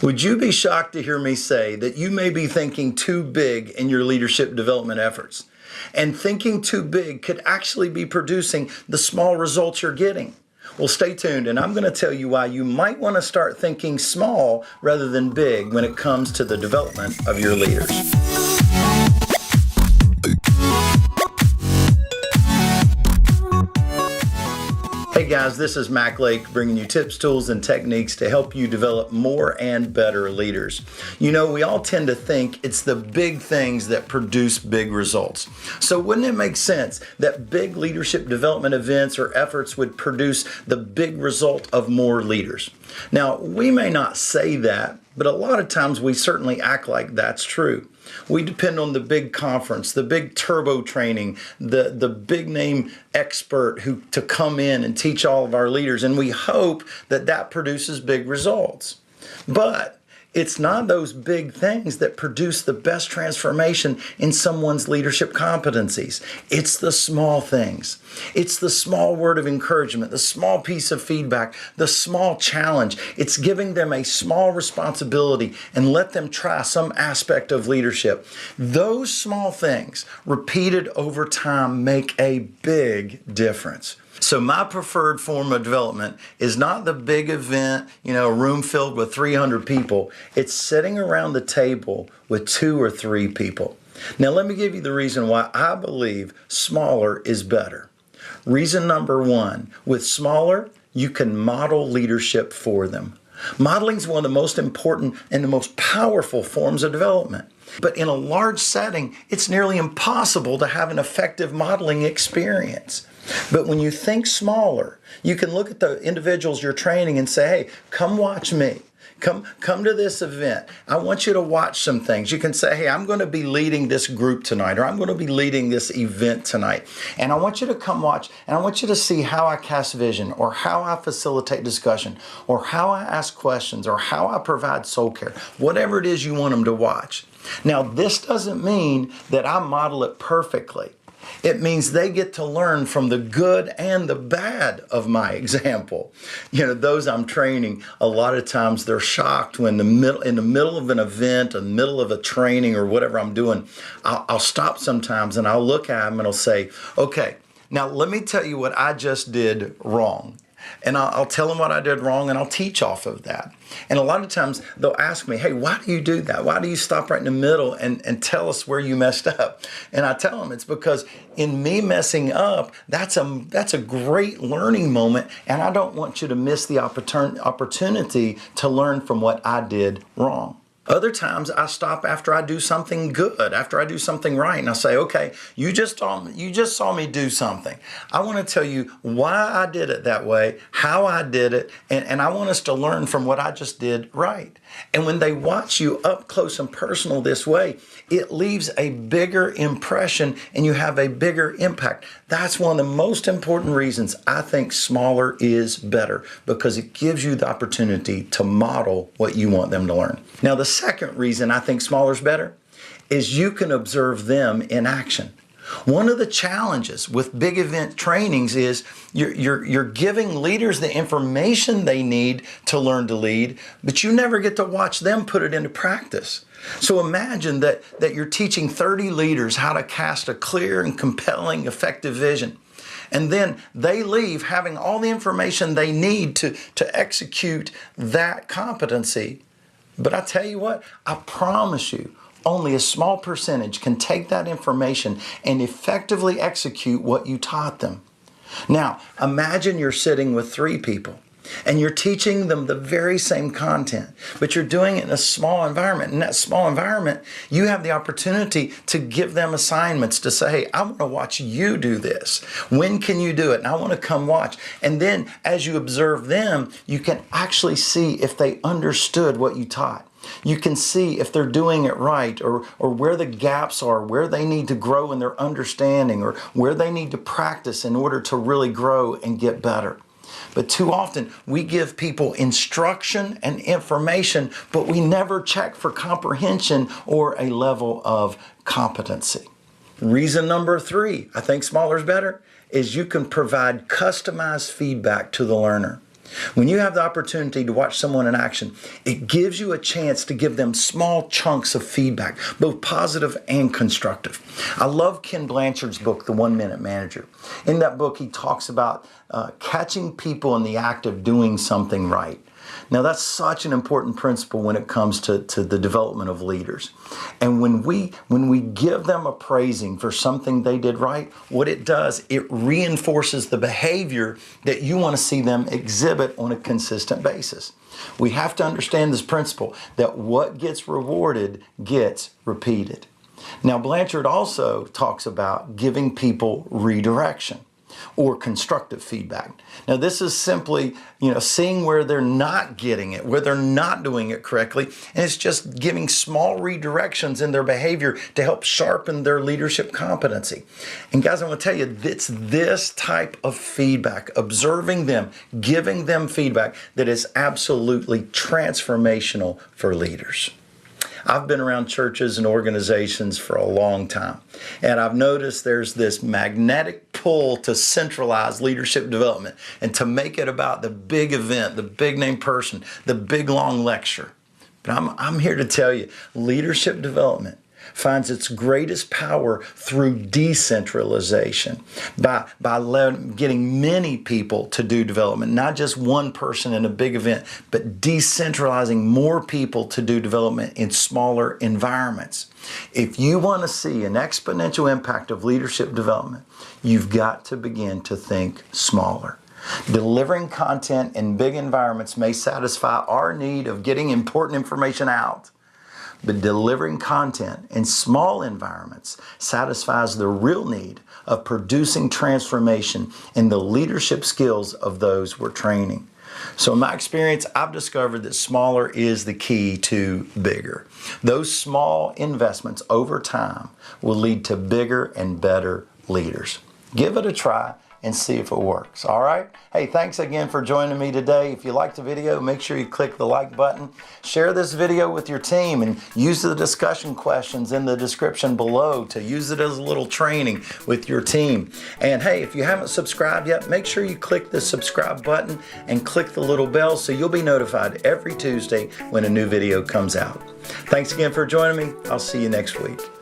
Would you be shocked to hear me say that you may be thinking too big in your leadership development efforts? And thinking too big could actually be producing the small results you're getting. Well, stay tuned, and I'm going to tell you why you might want to start thinking small rather than big when it comes to the development of your leaders. Hey guys, this is Mac Lake bringing you tips, tools, and techniques to help you develop more and better leaders. You know, we all tend to think it's the big things that produce big results. So wouldn't it make sense that big leadership development events or efforts would produce the big result of more leaders? Now, we may not say that, but a lot of times we certainly act like that's true. We depend on the big conference, the big turbo training, the big name expert to come in and teach all of our leaders, and we hope that that produces big results. But it's not those big things that produce the best transformation in someone's leadership competencies. It's the small things. It's the small word of encouragement, the small piece of feedback, the small challenge. It's giving them a small responsibility and let them try some aspect of leadership. Those small things repeated over time make a big difference. So my preferred form of development is not the big event, a room filled with 300 people. It's sitting around the table with 2 or 3 people. Now let me give you the reason why I believe smaller is better. Reason number 1, with smaller, you can model leadership for them. Modeling is one of the most important and the most powerful forms of development. But in a large setting, it's nearly impossible to have an effective modeling experience. But when you think smaller, you can look at the individuals you're training and say, hey, come watch me. Come to this event. I want you to watch some things. You can say, hey, I'm going to be leading this group tonight, or I'm going to be leading this event tonight. And I want you to come watch, and I want you to see how I cast vision, or how I facilitate discussion, or how I ask questions, or how I provide soul care, whatever it is you want them to watch. Now, this doesn't mean that I model it perfectly. It means they get to learn from the good and the bad of my example. Those I'm training, a lot of times they're shocked when in the middle of an event, in the middle of a training or whatever I'm doing, I'll stop sometimes and I'll look at them and I'll say, okay, now let me tell you what I just did wrong. And I'll tell them what I did wrong, and I'll teach off of that. And a lot of times they'll ask me, hey, why do you do that? Why do you stop right in the middle and tell us where you messed up? And I tell them it's because in me messing up, that's a great learning moment, and I don't want you to miss the opportunity to learn from what I did wrong. Other times I stop after I do something good, after I do something right, and I say, okay, you just saw me do something. I want to tell you why I did it that way, how I did it, and I want us to learn from what I just did right. And when they watch you up close and personal this way, it leaves a bigger impression and you have a bigger impact. That's one of the most important reasons I think smaller is better, because it gives you the opportunity to model what you want them to learn. Now, the second reason I think smaller is better is you can observe them in action. One of the challenges with big event trainings is you're giving leaders the information they need to learn to lead, but you never get to watch them put it into practice. So imagine that you're teaching 30 leaders how to cast a clear and compelling, effective vision. And then they leave having all the information they need to execute that competency. But I tell you what, I promise you, only a small percentage can take that information and effectively execute what you taught them. Now, imagine you're sitting with 3 people and you're teaching them the very same content, but you're doing it in a small environment. In that small environment, you have the opportunity to give them assignments to say, hey, I want to watch you do this. When can you do it? And I want to come watch. And then as you observe them, you can actually see if they understood what you taught. You can see if they're doing it right, or where the gaps are, where they need to grow in their understanding, or where they need to practice in order to really grow and get better. But too often we give people instruction and information, but we never check for comprehension or a level of competency. Reason number 3, I think smaller is better, is you can provide customized feedback to the learner. When you have the opportunity to watch someone in action, it gives you a chance to give them small chunks of feedback, both positive and constructive. I love Ken Blanchard's book, The 1 Minute Manager. In that book, he talks about catching people in the act of doing something right. Now, that's such an important principle when it comes to the development of leaders. And when we give them a praising for something they did right, what it does, it reinforces the behavior that you want to see them exhibit on a consistent basis. We have to understand this principle that what gets rewarded gets repeated. Now, Blanchard also talks about giving people redirection or constructive feedback. Now, this is simply, seeing where they're not getting it, where they're not doing it correctly, and it's just giving small redirections in their behavior to help sharpen their leadership competency. And guys, I want to tell you, it's this type of feedback, observing them, giving them feedback, that is absolutely transformational for leaders. I've been around churches and organizations for a long time, and I've noticed there's this magnetic pull to centralize leadership development and to make it about the big event, the big name person, the big long lecture. But I'm here to tell you, leadership development finds its greatest power through decentralization, by getting many people to do development, not just one person in a big event, but decentralizing more people to do development in smaller environments. If you want to see an exponential impact of leadership development, you've got to begin to think smaller. Delivering content in big environments may satisfy our need of getting important information out, but delivering content in small environments satisfies the real need of producing transformation in the leadership skills of those we're training. So in my experience, I've discovered that smaller is the key to bigger. Those small investments over time will lead to bigger and better leaders. Give it a try and see if it works. All right? Hey, thanks again for joining me today. If you liked the video, make sure you click the like button. Share this video with your team and use the discussion questions in the description below to use it as a little training with your team. And hey, if you haven't subscribed yet, make sure you click the subscribe button and click the little bell so you'll be notified every Tuesday when a new video comes out. Thanks again for joining me. I'll see you next week.